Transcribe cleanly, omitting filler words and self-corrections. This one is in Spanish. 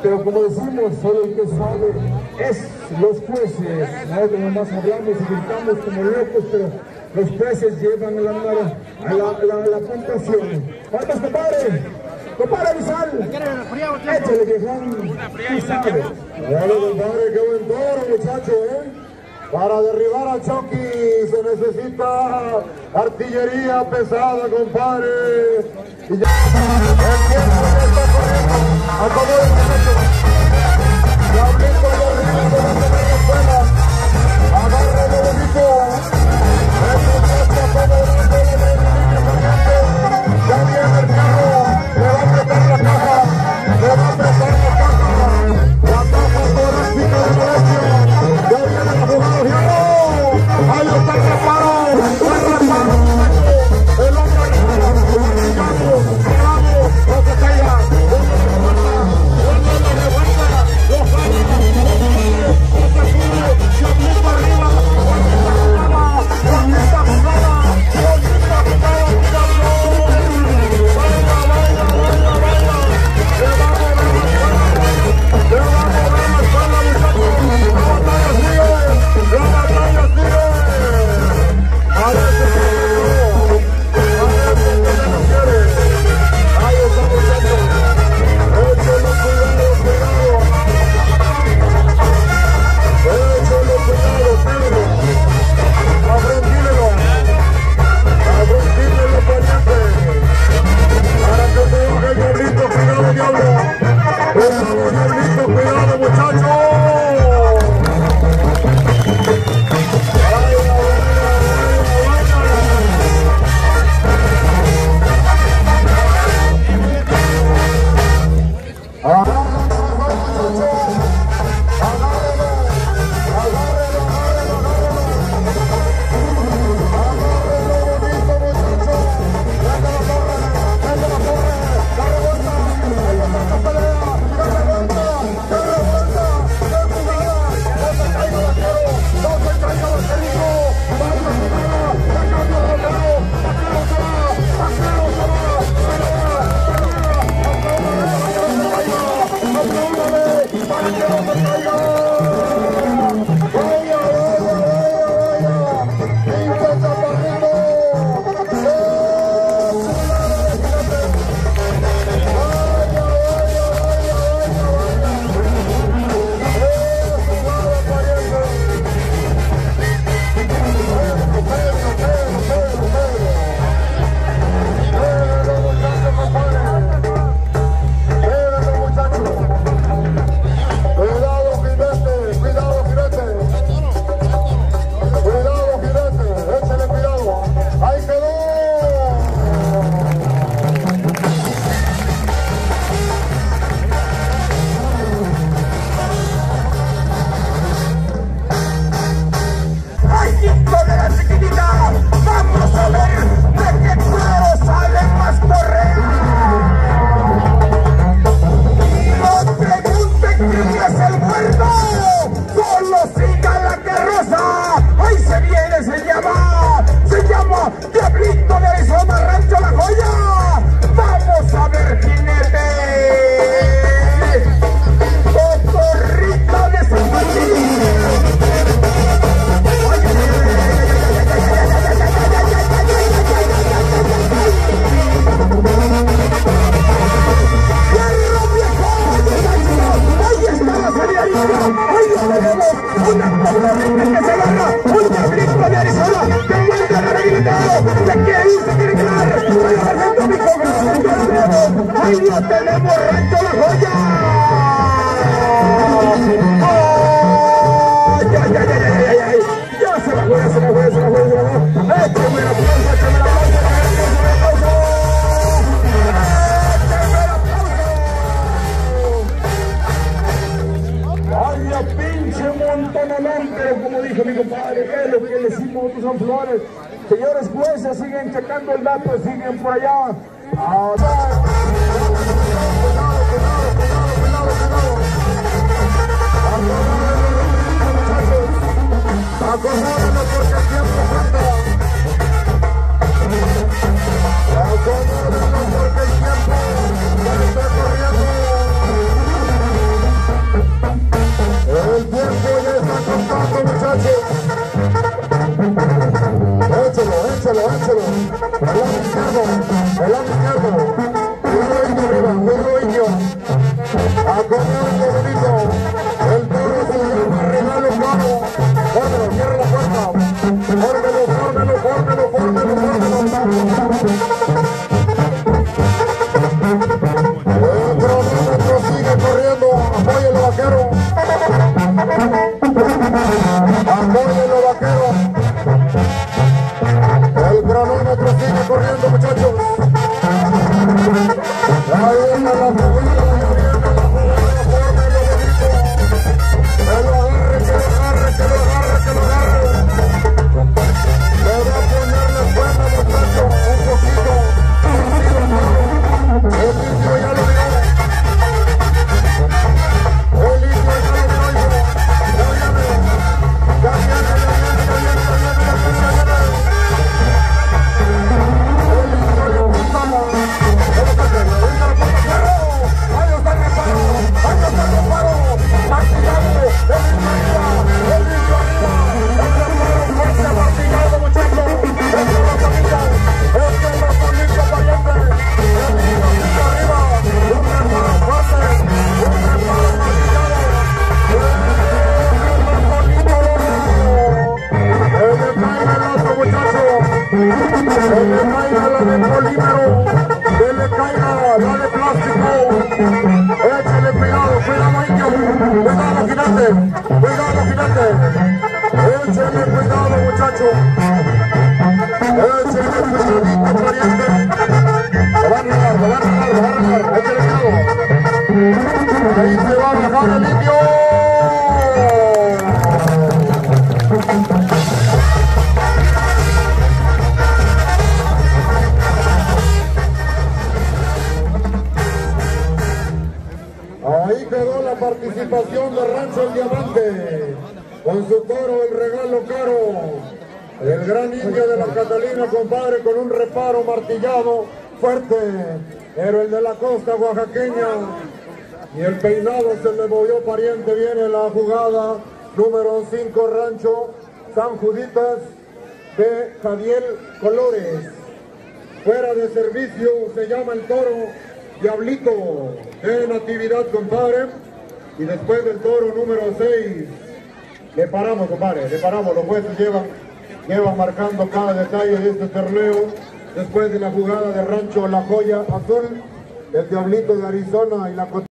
Pero como decimos, solo el que sabe es los jueces. Nosotros nomás hablamos y gritamos como locos, pero los jueces llevan la puntuación. ¿Cuántos, compadre? Compadre Vizal, échale, viejón. ¿Qué sabe? Bueno, compadre, qué buen toro, muchacho, Para derribar a Chucky se necesita artillería pesada, compadre. Y ya el tiempo ya está corriendo. Acomódense, muchachos. Diablito y arriba de la primera escuela. Agárrenlo bonito. El muchacho acomodando la primera corriente. Ya viene el carro. Le va a apretar la caja. Le va a apretar la caja. La caja torácica de Modestia. Ya viene la jugada. ¡Ahí está el reparo! ¡El reparo! ¡El hombre! ¡No se caiga! se quiere ir, se quiere quedar. Ahí lo tenemos, Rancho La Joya. Ay. Ya se la juega. Échame el aplauso. Vaya pinche montonolón, pero como dijo mi compadre, es lo que le decimos nosotros son flores. Señores jueces, siguen checando el dato, siguen por allá. Acomódenlo porque el tiempo falta. Acomódenlo porque el tiempo ya está corriendo. El tiempo ya está contando, muchachos. Échalo. El lado izquierdo. Cuidado indio arriba, cuidado indio. Acomódenlo bonito. El toro se llama Regalo Caro. Fórmelo, cierra la puerta. Fórmelo. El cronómetro sigue corriendo. Apóyelo, vaquero. El cronómetro sigue corriendo, muchachos. Ahí viene la jugada. Fórmelo, bonito. Que lo agarre. Le va a poner la cuerda, muchachos, un poquito. El indio ya lo vio. Ya viene. Cuidado, jinete. Échale cuidado, muchacho. Échale cuidadito, pariente. Lo va a regar. Échale cuidado. Ahí se va a bajar el indio. Ahí quedó la participación de Rancho El Diamante, con su toro El Regalo Caro, el gran indio de la Catalina, compadre, con un reparo martillado fuerte, pero el de la costa oaxaqueña, y el peinado se le movió, pariente. Viene la jugada número 5, Rancho San Juditas de Javier Colores. Fuera de servicio se llama el toro Diablito de Natividad, compadre. Y después del toro número 6, le paramos, compadre, los jueces llevan marcando cada detalle de este torneo. Después de la jugada de Rancho La Joya Azul, el Diablito de Arizona y la